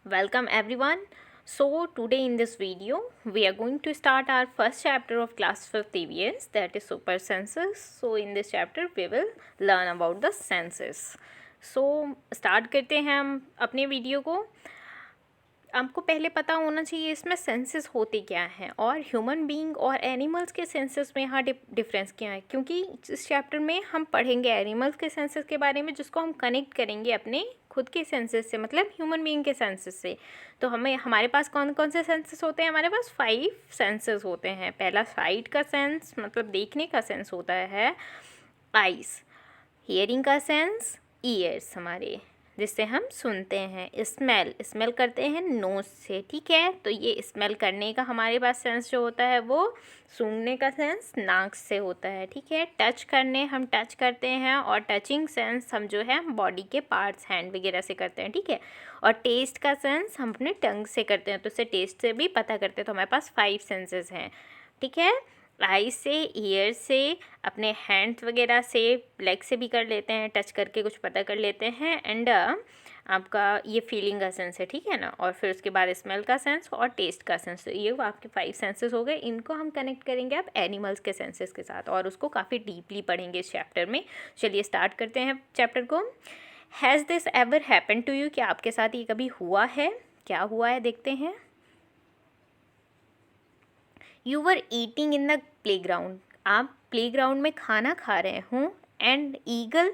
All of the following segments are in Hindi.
Welcome everyone. So today in this video we are going to start our first chapter of class 5th EVS, that is super senses. So in this chapter we will learn about the senses. So start करते हैं हम अपने वीडियो को। आपको पहले पता होना चाहिए इसमें सेंसेस होते क्या हैं और ह्यूमन बीइंग और एनिमल्स के सेंसेस में यहाँ डिफरेंस क्या है, क्योंकि इस चैप्टर में हम पढ़ेंगे एनिमल्स के सेंसेस के बारे में, जिसको हम कनेक्ट करेंगे अपने खुद के सेंसेस से, मतलब ह्यूमन बीइंग के सेंसेस से। तो हमारे पास कौन कौन से सेंसेस होते हैं? हमारे पास 5 सेंसेस होते हैं। पहला साइट का सेंस, मतलब देखने का सेंस होता है आइज़। हियरिंग का सेंस ईयर्स हमारे, जिससे हम सुनते हैं। स्मेल करते हैं नोज़ से, ठीक है। तो ये स्मेल करने का हमारे पास सेंस जो होता है वो सूंघने का सेंस नाक से होता है, ठीक है। हम टच करते हैं और टचिंग सेंस हम जो है बॉडी के पार्ट्स हैंड वगैरह से करते हैं, ठीक है। और टेस्ट का सेंस हम अपने टंग से करते हैं, तो उससे टेस्ट से भी पता करते हैं। तो हमारे पास 5 सेंसेस हैं, ठीक है। आई से, ईयर से, अपने हैंड्स वगैरह से, लेग से भी कर लेते हैं, टच करके कुछ पता कर लेते हैं। एंड आपका ये फीलिंग का सेंस है, ठीक है ना। और फिर उसके बाद स्मेल का सेंस और टेस्ट का सेंस। तो ये आपके 5 सेंसेस हो गए। इनको हम कनेक्ट करेंगे अब एनिमल्स के सेंसेस के साथ और उसको काफ़ी डीपली पढ़ेंगे इस चैप्टर में। चलिए स्टार्ट करते हैं चैप्टर को। Has this ever happen to you? क्या आपके साथ ये कभी हुआ है? क्या हुआ है देखते हैं। You were eating in the play ground, आप प्ले ग्राउंड में खाना खा रहे हों। एंड ईगल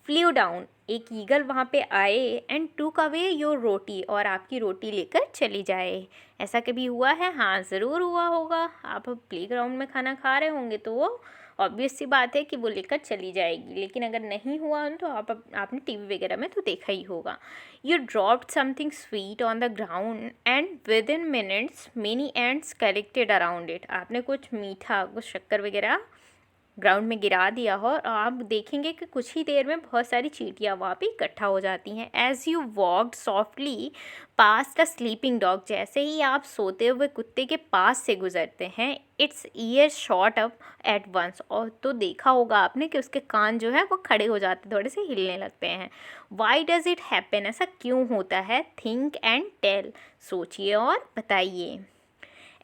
फ्ल्यू डाउन, एक ईगल वहाँ पे आए। एंड टूक अवे योर रोटी, और आपकी रोटी लेकर चली जाए। ऐसा कभी हुआ है? हाँ, ज़रूर हुआ होगा। आप प्ले ग्राउंड में खाना खा रहे होंगे तो वो ऑब्वियस सी बात है कि वो लेकर चली जाएगी। लेकिन अगर नहीं हुआ तो आपने टीवी वगैरह में तो देखा ही होगा। You dropped something sweet on the ground and within minutes many ants collected around it. आपने कुछ मीठा, कुछ शक्कर वगैरह ग्राउंड में गिरा दिया हो और आप देखेंगे कि कुछ ही देर में बहुत सारी चींटियाँ वहाँ पे इकट्ठा हो जाती हैं। As you walked softly past a sleeping dog, जैसे ही आप सोते हुए कुत्ते के पास से गुजरते हैं, it's ear shot up at once, और तो देखा होगा आपने कि उसके कान जो है वो खड़े हो जाते, थोड़े से हिलने लगते हैं। Why does it happen? ऐसा क्यों होता है? थिंक एंड टेल, सोचिए और बताइए।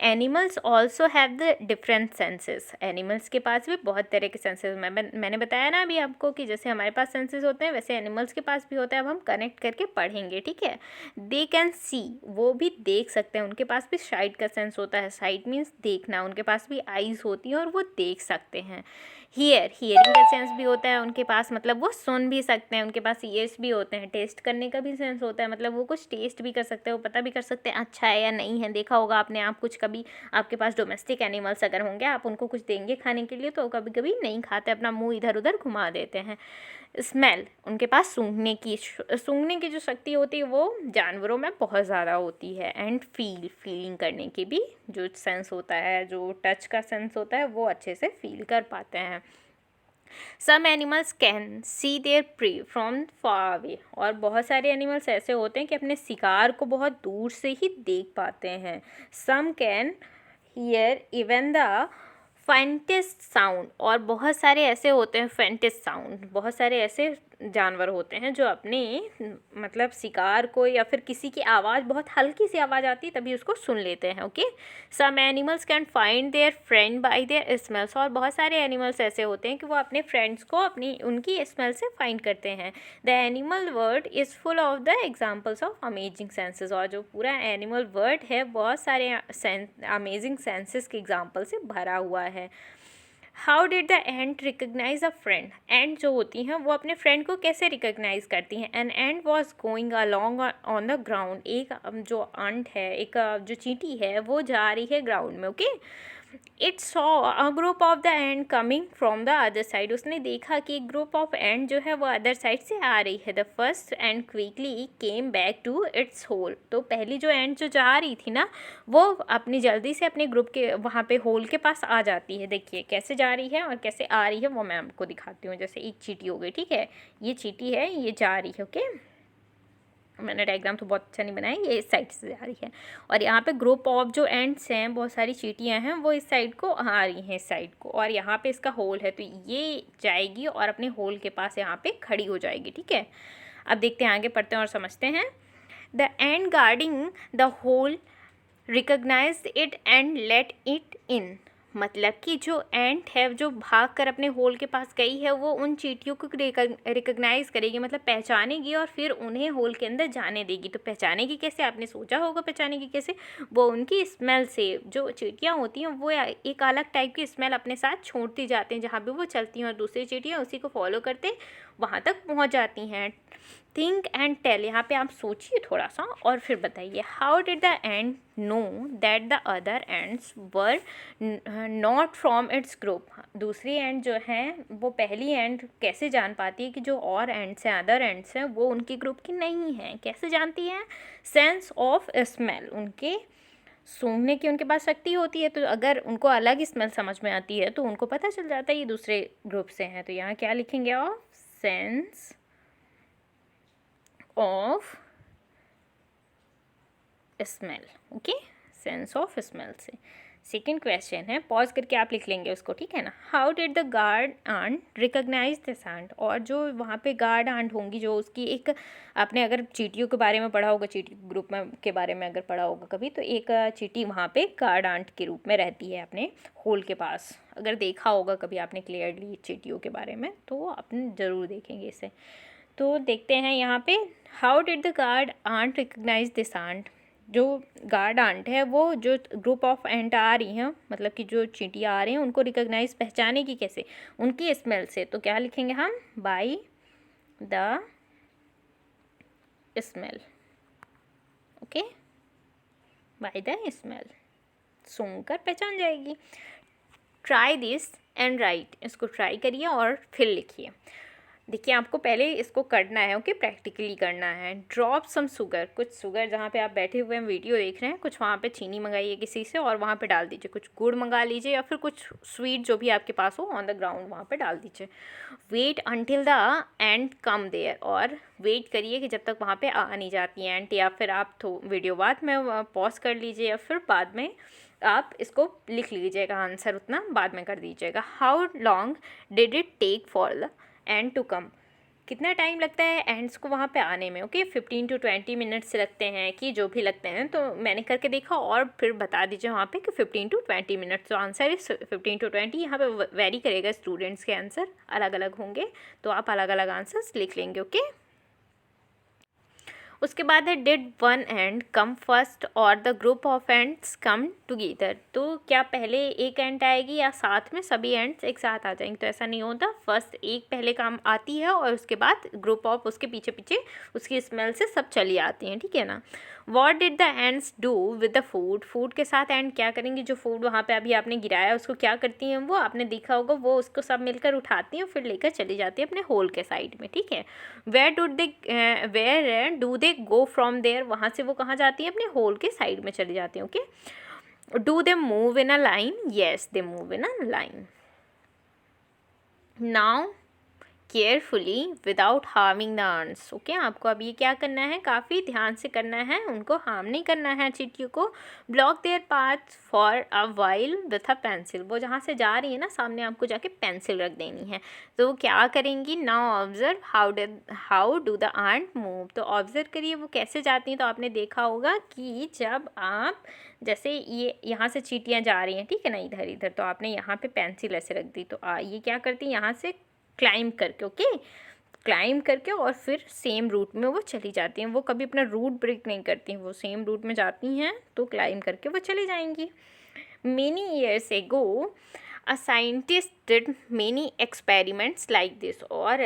Animals also have the different senses, animals के पास भी बहुत तरह के सेंसेस। मैंने बताया ना अभी आपको कि जैसे हमारे पास सेंसेस होते हैं वैसे एनिमल्स के पास भी होता है। अब हम कनेक्ट करके पढ़ेंगे, ठीक है। दे कैन सी, वो भी देख सकते हैं, उनके पास भी साइट का सेंस होता है। साइट मीन्स देखना, उनके पास भी आईज होती हैं और वो देख सकते हैं। हियरिंग का सेंस भी होता है उनके पास, मतलब वो सुन भी सकते हैं। उनके पास ईयर्स भी होते हैं। टेस्ट करने का भी सेंस होता है, मतलब वो कुछ टेस्ट भी कर सकते हैं, वो पता भी कर सकते हैं अच्छा है या नहीं है। देखा होगा आपने, आप कुछ कभी आपके पास डोमेस्टिक एनिमल्स अगर होंगे, आप उनको कुछ देंगे खाने के लिए तो कभी कभी नहीं खाते, अपना मुंह इधर उधर घुमा देते हैं। स्मेल, उनके पास सूंघने की जो शक्ति होती है वो जानवरों में बहुत ज़्यादा होती है। एंड फीलिंग करने की भी जो सेंस होता है, जो टच का सेंस होता है, वो अच्छे से फील कर पाते हैं। Some animals can see their prey from far away, और बहुत सारे एनिमल्स ऐसे होते हैं कि अपने शिकार को बहुत दूर से ही देख पाते हैं। Some can hear even the faintest sound, और बहुत सारे ऐसे होते हैं फेंटेस्ट साउंड, बहुत सारे ऐसे जानवर होते हैं जो अपने मतलब शिकार को या फिर किसी की आवाज़, बहुत हल्की सी आवाज़ आती है तभी उसको सुन लेते हैं, okay. Some animals can find their friend by their smells, और बहुत सारे एनिमल्स ऐसे होते हैं कि वो अपने फ्रेंड्स को उनकी स्मेल से फाइंड करते हैं। The animal word is full of the examples of amazing senses, और जो पूरा एनिमल वर्ड है बहुत सारे अमेजिंग सेंसेस के एग्जाम्पल से भरा हुआ है। How did the ant recognise a friend, ant जो होती हैं वो अपने फ्रेंड को कैसे रिकग्नाइज करती हैं। An ant was going along on the ground, एक जो अंट है, एक जो चींटी है वो जा रही है ग्राउंड में, okay. It saw a group of the ant coming from the other side, उसने देखा कि एक ग्रुप ऑफ एंट जो है वो अदर साइड से आ रही है। The first ant quickly came back to its hole, तो पहली जो एंट जो जा रही थी ना वो अपनी जल्दी से अपने ग्रुप के वहाँ पे होल के पास आ जाती है। देखिए कैसे जा रही है और कैसे आ रही है वो मैं आपको दिखाती हूँ। जैसे एक चींटी हो गई, ठीक है, ये चींटी है, ये जा रही है, ओके। मैंने डायग्राम तो बहुत अच्छा नहीं बनाया, ये इस साइड से जा रही है और यहाँ पे ग्रुप ऑफ जो एंड्स हैं, बहुत सारी चींटियाँ हैं, वो इस साइड को आ रही हैं, इस साइड को, और यहाँ पे इसका होल है तो ये जाएगी और अपने होल के पास यहाँ पे खड़ी हो जाएगी, ठीक है। अब देखते हैं, आगे पढ़ते हैं और समझते हैं। The ant guarding the hole recognise it and let it in. मतलब कि जो एंट है जो भाग कर अपने होल के पास गई है वो उन चींटियों को रिकग्नाइज करेगी, मतलब पहचानेगी और फिर उन्हें होल के अंदर जाने देगी। तो पहचानेगी कैसे, आपने सोचा होगा पहचानेगी कैसे, वो उनकी स्मेल से। जो चींटियाँ होती हैं वो एक अलग टाइप की स्मेल अपने साथ छोड़ती जाती हैं जहाँ भी वो चलती हैं, और दूसरी चींटियाँ उसी को फॉलो करते वहाँ तक पहुँच जाती हैं। थिंक एंड टेल, यहाँ पे आप सोचिए थोड़ा सा और फिर बताइए। How did the ant know that the other ants were not from its group. दूसरी एंट जो है वो पहली एंट कैसे जान पाती है कि जो और एंट्स हैं, अदर एंट्स हैं, वो उनकी ग्रुप की नहीं हैं। कैसे जानती हैं? सेंस ऑफ स्मेल, उनके सूंघने की उनके पास शक्ति होती है। तो अगर उनको अलग स्मेल समझ में आती है तो उनको पता चल जाता है ये दूसरे ग्रुप से हैं। तो यहाँ क्या लिखेंगे आप? Sense of smell. Okay, sense of smell से। सेकेंड क्वेश्चन है, पॉज करके आप लिख लेंगे उसको, ठीक है ना। How did the guard ant recognise this ant. और जो वहाँ पे गार्ड आंट होंगी, जो उसकी एक, आपने अगर चींटियों के बारे में पढ़ा होगा, चींटी ग्रुप में के बारे में अगर पढ़ा होगा कभी, तो एक चींटी वहाँ पे गार्ड आंट के रूप में रहती है अपने होल के पास। अगर देखा होगा कभी आपने क्लियरली चींटियों के बारे में तो आपने ज़रूर देखेंगे इसे। तो देखते हैं यहाँ पे, how did the guard ant recognise this ant. जो गार्ड आंट है वो जो ग्रुप ऑफ एंट आ रही हैं, मतलब कि जो चींटियाँ आ रही हैं, उनको रिकग्नाइज पहचानेगी कैसे? उनकी स्मेल से। तो क्या लिखेंगे हम? By the smell. Okay, by the smell, सूंघ कर पहचान जाएगी। ट्राई दिस एंड राइट, इसको ट्राई करिए और फिर लिखिए। देखिए आपको पहले इसको करना है, ओके, प्रैक्टिकली करना है। ड्रॉप सम शुगर, कुछ शुगर जहाँ पे आप बैठे हुए हैं वीडियो देख रहे हैं, कुछ वहाँ पे चीनी मंगाइए किसी से और वहाँ पे डाल दीजिए। कुछ गुड़ मंगा लीजिए या फिर कुछ स्वीट जो भी आपके पास हो ऑन द ग्राउंड वहाँ पे डाल दीजिए। Wait until the ant come there, और वेट करिए कि जब तक वहाँ पे आ नहीं जाती एंट, या फिर आप तो वीडियो बाद में पॉज कर लीजिए या फिर बाद में आप इसको लिख लीजिएगा, आंसर उतना बाद में कर दीजिएगा। How long did it take for the end to come. कितना टाइम लगता है एंड्स को वहाँ पे आने में? ओके, 15 to 20 मिनट्स लगते हैं कि जो भी लगते हैं। तो मैंने करके देखा और फिर बता दीजिए वहाँ पे कि 15 to 20 मिनट्स। तो आंसर इस 15 to 20 यहाँ पे वेरी करेगा, स्टूडेंट्स के आंसर अलग अलग होंगे, तो आप अलग अलग आंसर्स लिख लेंगे। ओके, उसके बाद है did one and come first और the group of ants come together. तो क्या पहले एक एंड आएगी या साथ में सभी एंड्स एक साथ आ जाएंगे? तो ऐसा नहीं होता, फर्स्ट एक पहले काम आती है और उसके बाद ग्रुप ऑफ उसके पीछे पीछे उसकी स्मेल से सब चली आती हैं, ठीक है ना। What did the ends do with the food, food के साथ एंड क्या करेंगी? जो फूड वहाँ पे अभी आपने गिराया उसको क्या करती हैं? वो आपने देखा होगा, वो उसको सब मिलकर उठाती हैं फिर लेकर चली जाती है अपने होल के साइड में, ठीक है। Where do they go from there, वहाँ से वो कहाँ जाती हैं? अपने होल के साइड में चली जाती हैं। Okay, do they move in a line? Yes, they move in a line. Now carefully without harming the ants. Okay, आपको अब ये क्या करना है? काफ़ी ध्यान से करना है, उनको हार्म नहीं करना है चींटियों को। Block their path for a while with a pencil, वो जहाँ से जा रही है ना सामने आपको जाके पेंसिल रख देनी है। तो क्या करेंगी? Now observe how do the ant move. तो ऑब्जर्व करिए वो कैसे जाती हैं। तो आपने देखा होगा कि जब आप जैसे ये यहाँ से चींटियाँ जा रही हैं, ठीक है ना, इधर इधर, तो आपने यहाँ पे पेंसिल ऐसे रख दी, तो ये क्या करती हैं? यहाँ से क्लाइंब करके, ओके, क्लाइंब करके और फिर सेम रूट में वो चली जाती हैं। वो कभी अपना रूट ब्रेक नहीं करती हैं, वो सेम रूट में जाती हैं तो क्लाइंब करके वो चली जाएंगी। Many years ago a scientist did many experiments like this, और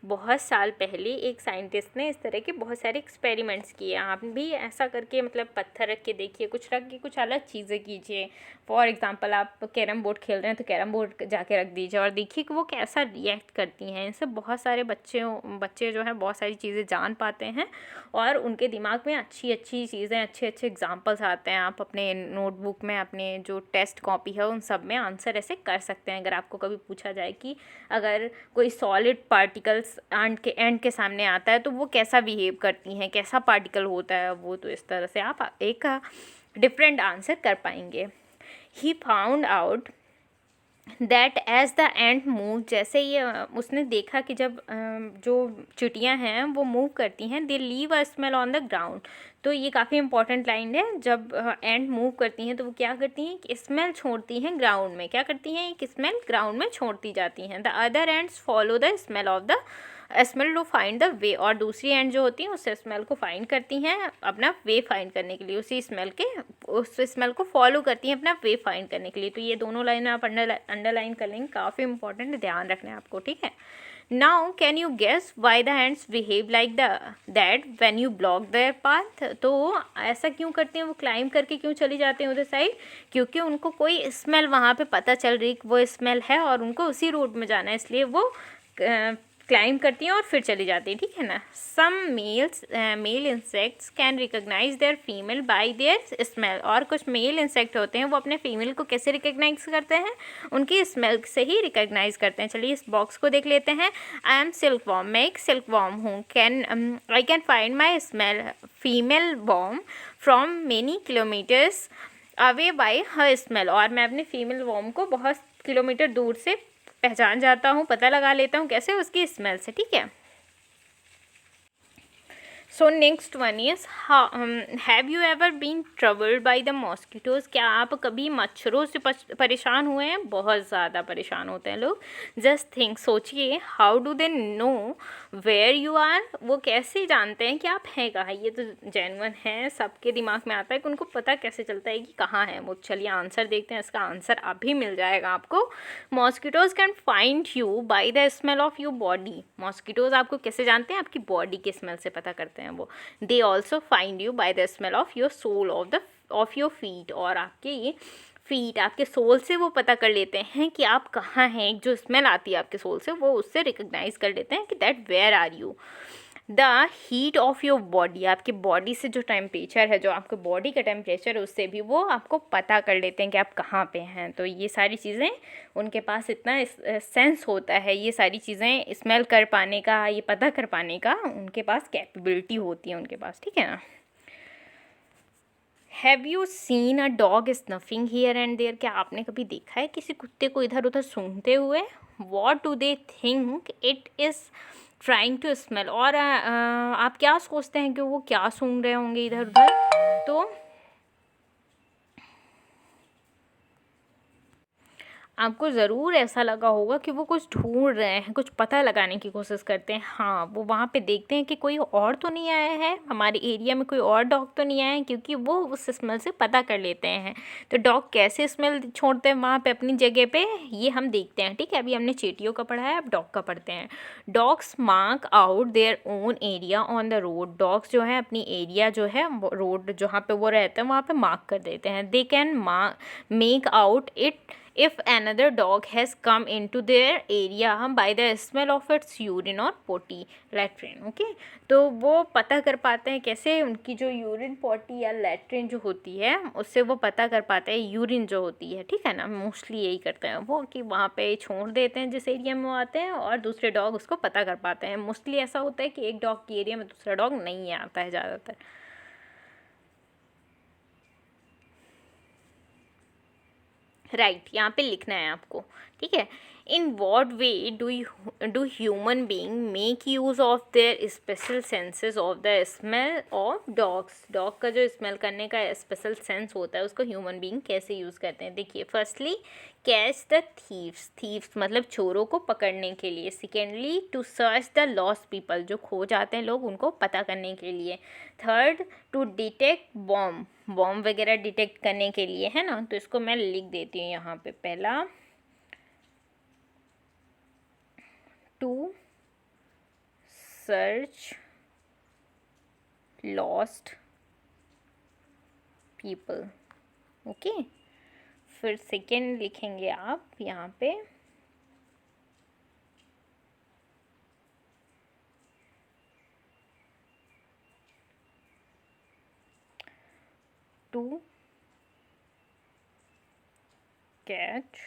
बहुत साल पहले एक साइंटिस्ट ने इस तरह के बहुत सारे एक्सपेरिमेंट्स किए। आप भी ऐसा करके, मतलब पत्थर रख के देखिए, कुछ रख के कुछ अलग चीज़ें कीजिए। फॉर एग्जांपल आप कैरम बोर्ड खेल रहे हैं तो कैरम बोर्ड जाके रख दीजिए और देखिए कि वो कैसा रिएक्ट करती हैं। इनसे बहुत सारे बच्चे जो हैं बहुत सारी चीज़ें जान पाते हैं और उनके दिमाग में अच्छी अच्छी चीज़ें, अच्छे अच्छे एग्जाम्पल्स आते हैं। आप अपने नोटबुक में, अपने जो टेस्ट कॉपी है उन सब में आंसर ऐसे कर सकते हैं। अगर आपको कभी पूछा जाए कि अगर कोई सॉलिड पार्टिकल्स एंड के सामने आता है तो वो कैसा बिहेव करती हैं, कैसा पार्टिकल होता है वो, तो इस तरह से आप एक डिफरेंट आंसर कर पाएंगे। He found out that as the ant move, जैसे ये उसने देखा कि जब जो चिड़ियाँ हैं वो मूव करती हैं, they leave a smell on the ground. तो ये काफ़ी इंपॉर्टेंट लाइन है। जब एंट मूव करती हैं तो वो क्या करती हैं, एक स्मेल छोड़ती हैं ग्राउंड में। क्या करती हैं, एक स्मेल ग्राउंड में छोड़ती जाती हैं। The other ants follow the smell of the smell to find the way, और दूसरी एंड जो होती हैं उस स्मेल को फाइंड करती हैं अपना वे फाइंड करने के लिए, उसी स्मेल के उस स्मेल को फॉलो करती हैं अपना वे फाइंड करने के लिए। तो ये दोनों लाइन आप अंडरलाइन कर लेंगे, काफ़ी इंपॉर्टेंट, ध्यान रखना है आपको, ठीक है। Now can you guess why the hands behave like that when you block their path. तो ऐसा क्यों करते हैं, वो क्लाइंब करके क्यों चली जाते हैं उधर साइड, क्योंकि उनको कोई स्मेल वहाँ पे पता चल रही वो स्मेल है और उनको उसी रोड में जाना है, इसलिए वो क्लाइंब करती हैं और फिर चली जाती है, ठीक है ना। Some male insects can recognise their female by their smell, और कुछ मेल इंसेक्ट होते हैं वो अपने फीमेल को कैसे रिकोगनाइज करते हैं, उनकी स्मेल से ही रिकोगनाइज करते हैं। चलिए इस बॉक्स को देख लेते हैं। आई एम सिल्क वॉर्म, मैं एक सिल्क वॉर्म हूँ। I can find my smell female worm from many kilometres away by her smell, और मैं अपने फीमेल वॉर्म को बहुत किलोमीटर दूर से पहचान जाता हूँ, पता लगा लेता हूँ, कैसे, उसकी स्मेल से, ठीक है। So next one is, have you ever been troubled by the mosquitoes, क्या आप कभी मच्छरों से परेशान हुए हैं, बहुत ज़्यादा परेशान होते हैं लोग। जस्ट थिंक, सोचिए, how do they know where you are, वो कैसे जानते हैं कि आप हैं कहाँ। ये तो जेन्युइन है, सबके दिमाग में आता है कि उनको पता कैसे चलता है कि कहाँ है वो। चलिए आंसर देखते हैं, इसका आंसर अभी मिल जाएगा आपको। Mosquitoes can find you by the smell of your body, mosquitoes आपको कैसे जानते हैं, आपकी बॉडी के स्मेल से पता करते हैं वो। They also find you by the smell of your sole of your feet, और आपके फीट, आपके सोल से वो पता कर लेते हैं कि आप कहाँ हैं। जो स्मेल आती है आपके सोल से वो उससे रिकग्नाइज कर लेते हैं कि that where are you. The heat of your body, आपकी बॉडी से जो टेम्परेचर है, जो आपके बॉडी का टेम्परेचर है, उससे भी वो आपको पता कर लेते हैं कि आप कहाँ पे हैं। तो ये सारी चीज़ें उनके पास इतना सेंस होता है, ये सारी चीज़ें स्मेल कर पाने का, ये पता कर पाने का उनके पास कैपेबिलिटी होती है उनके पास, ठीक है ना। Have you seen a dog sniffing here and there, क्या आपने कभी देखा है किसी कुत्ते को इधर उधर सूंघते हुए। What do they think it is trying to smell, और आप क्या सोचते हैं कि वो क्या सूंघ रहे होंगे इधर उधर। तो आपको ज़रूर ऐसा लगा होगा कि वो कुछ ढूंढ रहे हैं, कुछ पता लगाने की कोशिश करते हैं। हाँ, वो वहाँ पे देखते हैं कि कोई और तो नहीं आया है हमारे एरिया में, कोई और डॉग तो नहीं आया है, क्योंकि वो उस स्मेल से पता कर लेते हैं। तो डॉग कैसे स्मेल छोड़ते हैं वहाँ पे अपनी जगह पे, ये हम देखते हैं, ठीक है। अभी हमने चींटियों का पढ़ा है, अब डॉग का पढ़ते हैं। Dogs mark out their own area on the road, dogs जो है अपनी एरिया जो है रोड जहाँ पे वो रहते हैं वहाँ पे मार्क कर देते हैं। They can make out it if another dog has come into their area by the smell of its urine or potty latrine, okay। तो वो पता कर पाते हैं कैसे, उनकी जो यूरिन पॉटी या लैट्रिन जो होती है उससे वो पता कर पाते हैं, यूरिन जो होती है, ठीक है ना। मोस्टली यही करते हैं वो कि वहाँ पे छोड़ देते हैं जिस एरिया में वो आते हैं, और दूसरे डॉग उसको पता कर पाते हैं। मोस्टली ऐसा होता है कि एक डॉग की एरिया में दूसरा डॉग नहीं आता है ज़्यादातर। राइट, यहाँ पे लिखना है आपको, ठीक है। In what way do human being make use of their special senses of the smell of dogs, dog का जो स्मेल करने का स्पेशल सेंस होता है उसको ह्यूमन बींग कैसे यूज़ करते हैं। देखिए, firstly catch the thieves, thieves मतलब चोरों को पकड़ने के लिए। Secondly to search the lost people, जो खो जाते हैं लोग उनको पता करने के लिए। Third to detect bomb, bomb वगैरह डिटेक्ट करने के लिए, है ना। तो इसको मैं लिख देती हूँ यहाँ पे। पहला to search lost people, okay. फिर सेकेंड लिखेंगे आप यहाँ पे to catch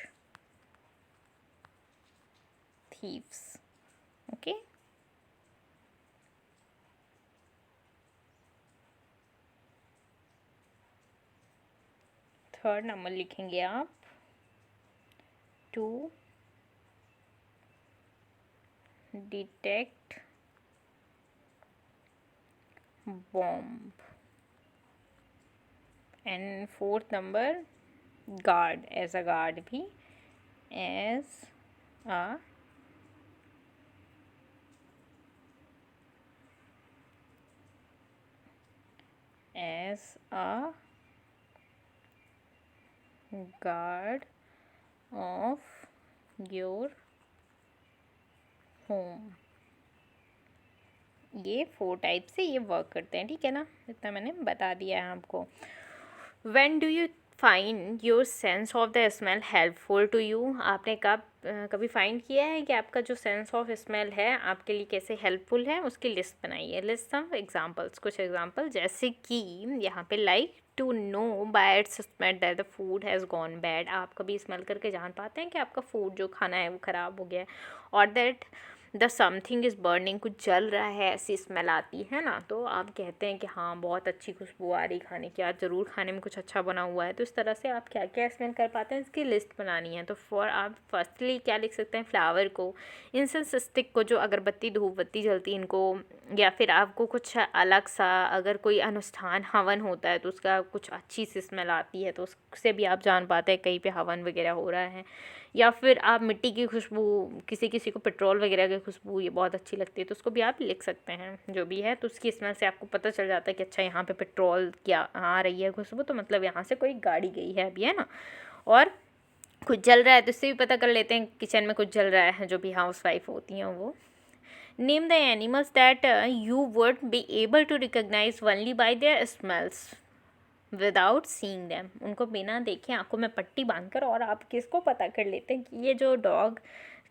thieves, okay. Third number लिखेंगे आप to detect bomb. And fourth number, guard, as a guard भी, as a guard of your home. ये 4 टाइप से ये वर्क करते हैं, ठीक है ना, इतना मैंने बता दिया है आपको. When do you find your sense of the smell helpful to you? आपने कभी फाइंड किया है कि आपका जो सेंस ऑफ स्मेल है आपके लिए कैसे हेल्पफुल है? उसकी लिस्ट बनाइए. लिस्ट सम एग्जांपल्स, कुछ एग्जांपल, जैसे कि यहाँ पे like to know by its smell that the food has gone bad. आप कभी स्मेल करके जान पाते हैं कि आपका फूड जो खाना है वो ख़राब हो गया है. और that the something is burning, कुछ जल रहा है ऐसी स्मेल आती है ना, तो आप कहते हैं कि हाँ बहुत अच्छी खुशबू आ रही खाने की, आज ज़रूर खाने में कुछ अच्छा बना हुआ है. तो इस तरह से आप क्या क्या स्मेल कर पाते हैं इसकी लिस्ट बनानी है. तो फॉर आप फर्स्टली क्या लिख सकते हैं, फ्लावर को, इंसेंस स्टिक को, जो अगरबत्ती धूप बत्ती जलती इनको, या फिर आपको कुछ अलग सा अगर कोई अनुष्ठान हवन होता है तो उसका कुछ अच्छी सी स्मेल आती है तो उससे भी आप जान पाते हैं कहीं पे हवन वगैरह हो रहा है. या फिर आप मिट्टी की खुशबू, किसी किसी को पेट्रोल वगैरह की खुशबू ये बहुत अच्छी लगती है तो उसको भी आप लिख सकते हैं. जो भी है तो उसकी स्मेल से आपको पता चल जाता है कि अच्छा यहाँ पे पेट्रोल क्या आ रही है खुशबू, तो मतलब यहाँ से कोई गाड़ी गई है अभी, है ना. और कुछ जल रहा है तो इससे भी पता कर लेते हैं किचन में कुछ जल रहा है, जो भी हाउस वाइफ होती हैं वो. Name the animals that you would be able to recognise only by their smells without seeing them. उनको बिना देखे आंखों में पट्टी बांधकर और आप किसको पता कर लेते हैं कि ये जो डॉग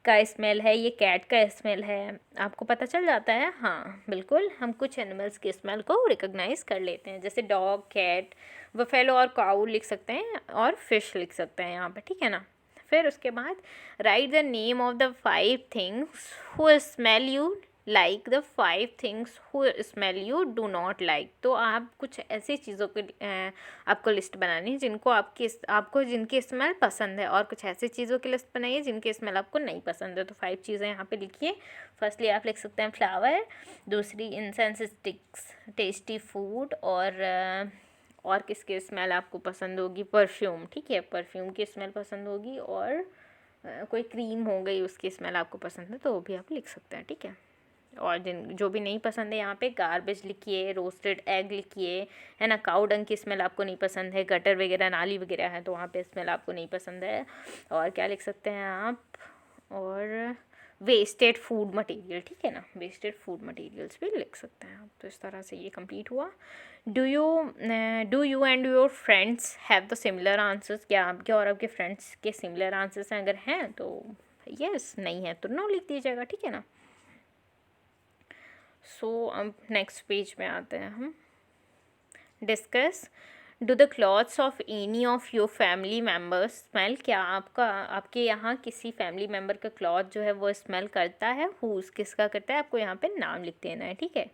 का स्मेल है, ये कैट का स्मेल है, आपको पता चल जाता है. हाँ बिल्कुल, हम कुछ एनिमल्स के स्मेल को रिकग्नाइज कर लेते हैं, जैसे डॉग, कैट, बफेलो और काऊ लिख सकते हैं, और फिश लिख सकते हैं यहाँ पे, ठीक है ना. फिर उसके बाद right the name of the 5 things who smell you like the 5 things who smell you do not like. तो आप कुछ ऐसी चीज़ों की आपको लिस्ट बनानी है आपको जिनकी स्मेल पसंद है, और कुछ ऐसी चीज़ों की लिस्ट बनाइए जिनकी स्मेल आपको नहीं पसंद है. तो 5 चीज़ें यहाँ पे लिखिए. फर्स्टली आप लिख सकते हैं फ्लावर, दूसरी इंसेंस स्टिक्स, टेस्टी फूड, और किसकी स्मेल आपको पसंद होगी, परफ्यूम, ठीक है, परफ्यूम की स्मेल पसंद होगी, और कोई क्रीम हो गई उसकी स्मेल आपको पसंद है तो वो भी आप लिख सकते हैं, ठीक है. और जो भी नहीं पसंद है यहाँ पे गार्बेज लिखिए, रोस्टेड एग लिखिए, है ना. काऊ डंग की स्मेल आपको नहीं पसंद है, गटर वगैरह नाली वगैरह है तो वहाँ पे स्मेल आपको नहीं पसंद है. और क्या लिख सकते हैं आप, और वेस्टेड फूड मटेरियल, ठीक है ना, वेस्टेड फूड मटेरियल्स भी लिख सकते हैं आप. तो इस तरह से ये कंप्लीट हुआ. Do you and your friends have the similar answers. क्या आपके और आपके फ्रेंड्स के सिमिलर आंसर्स हैं? अगर हैं तो यस, नहीं है तो नो लिख दीजिएगा, ठीक है ना. सो अब नेक्स्ट पेज में आते हैं हम. Discuss, do the clothes of any of your family members smell. क्या आपके यहाँ किसी फैमिली मेम्बर का क्लॉथ जो है वो स्मेल करता है? हुज किसका करता है? आपको यहाँ पे नाम लिख देना है, ठीक है.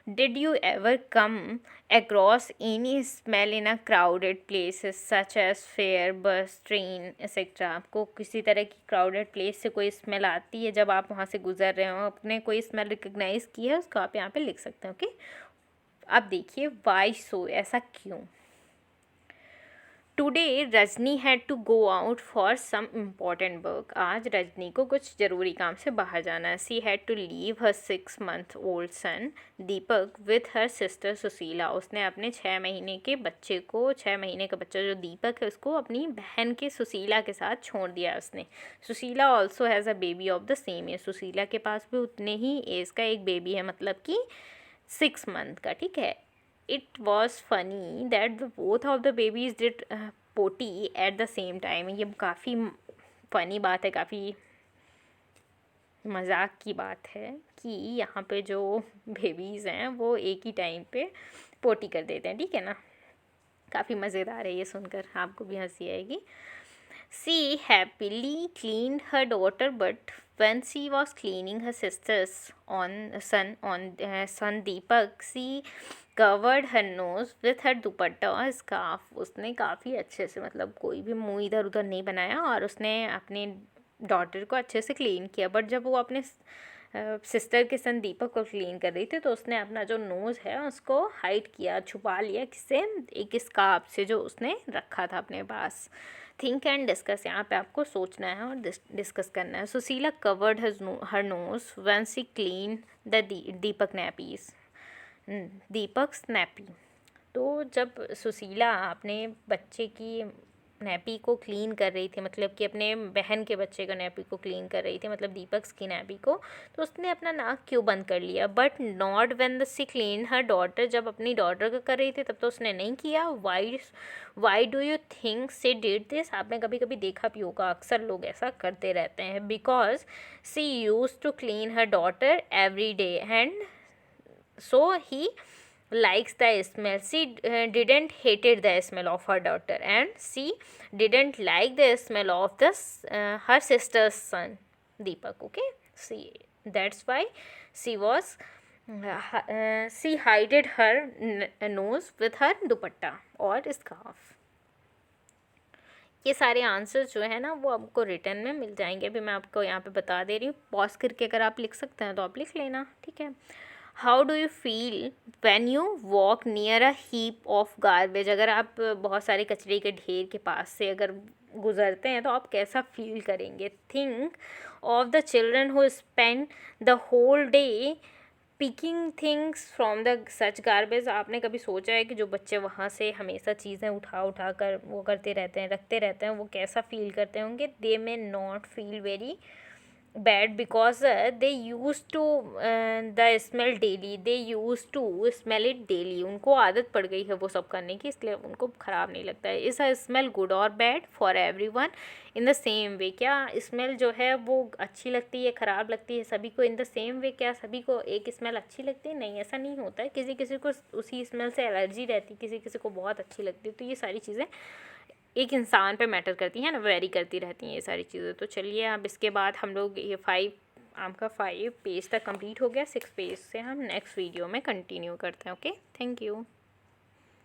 Did you ever come across any smell in a crowded places such as fair, bus, train etcetera. आपको किसी तरह की क्राउडेड प्लेस से कोई स्मेल आती है, जब आप वहाँ से गुजर रहे हो, अपने कोई स्मेल रिकग्नाइज की है, उसको आप यहाँ पे लिख सकते हैं, ओके. अब देखिए वाई सो, ऐसा क्यों. Today Rajni had to go out for some important work. आज रजनी को कुछ ज़रूरी काम से बाहर जाना है. She had to leave her 6 month old son Deepak with her sister Sushila. उसने अपने 6 महीने के बच्चे को, 6 महीने का बच्चा जो दीपक है उसको अपनी बहन के सुशीला के साथ छोड़ दिया उसने. Sushila also has a baby of the same age. Sushila के पास भी उतने ही एज का एक बेबी है, मतलब कि 6 month का, ठीक है. It was funny that the both of the babies did potty at the same time. ये काफ़ी फ़नी बात है, काफ़ी मज़ाक की बात है कि यहाँ पे जो बेबीज़ हैं वो एक ही टाइम पे पोटी कर देते हैं, ठीक है ना. काफ़ी मज़ेदार है ये सुनकर, आपको भी हंसी आएगी. She happily cleaned her daughter, but when she was cleaning her sister's son Deepak, she covered her nose with her दुपट्टा और स्कार्फ। उसने काफ़ी अच्छे से, मतलब कोई भी मुंह इधर उधर नहीं बनाया, और उसने अपने डॉटर को अच्छे से क्लीन किया। बट जब वो अपने सिस्टर के सन दीपक को क्लीन कर रही थी, तो उसने अपना जो नोज़ है उसको हाइड किया, छुपा लिया, किससे, एक स्कार्फ से जो उसने रखा था अपने पास। थिंक एंड डिस्कस, यहाँ पे आपको सोचना है और डिस्कस करना है। Sushila covered her nose when she clean the Deepak nappies. Deepak snappy. तो जब सुशीला अपने बच्चे की नैपी को क्लीन कर रही थी, मतलब कि अपने बहन के बच्चे का नैपी को क्लीन कर रही थी, मतलब दीपक की नैपी को, तो उसने अपना नाक क्यों बंद कर लिया? But not when the she clean her daughter. जब अपनी डॉटर का कर रही थी तब तो उसने नहीं किया। Why do you think she did this? आपने कभी कभी देखा भी होगा, अक्सर लोग ऐसा करते रहते हैं। Because she use to clean her daughter every day and so he likes the smell. She didn't hated the smell of her daughter, and she didn't like the smell of this her sister's son Deepak. Okay, see, that's why she was she hided her nose with her dupatta or scarf. ये सारे आंसर्स जो है ना वो आपको रिटर्न में मिल जाएंगे। अभी मैं आपको यहाँ पे बता दे रही हूँ, पॉज करके अगर आप लिख सकते हैं तो आप लिख लेना, ठीक है। How do you feel when you walk near a heap of garbage? अगर आप बहुत सारे कचरे के ढेर के पास से अगर गुजरते हैं तो आप कैसा फील करेंगे? Think of the children who spend the whole day picking things from the such garbage. आपने कभी सोचा है कि जो बच्चे वहाँ से हमेशा चीज़ें उठा कर वो करते रहते हैं, रखते रहते हैं, वो कैसा फील करते होंगे? They may not feel very bad because they used to the smell daily, they used to smell it daily। उनको आदत पड़ गई है वो सब करने की, इसलिए उनको ख़राब नहीं लगता है। इज़ अ स्मेल गुड और bad for everyone in the same way? क्या स्मेल जो है वो अच्छी लगती है, ख़राब लगती है सभी को इन द सेम वे? क्या सभी को एक स्मेल अच्छी लगती है? नहीं, ऐसा नहीं होता है। किसी किसी को उसी स्मेल से एलर्जी रहती है, किसी किसी को बहुत अच्छी लगती है। तो ये सारी चीज़ें एक इंसान पे मैटर करती हैं ना, वेरी करती रहती हैं ये सारी चीज़ें। तो चलिए अब इसके बाद हम लोग ये 5 पेज तक कंप्लीट हो गया। 6 पेज से हम नेक्स्ट वीडियो में कंटिन्यू करते हैं। Okay, thank you.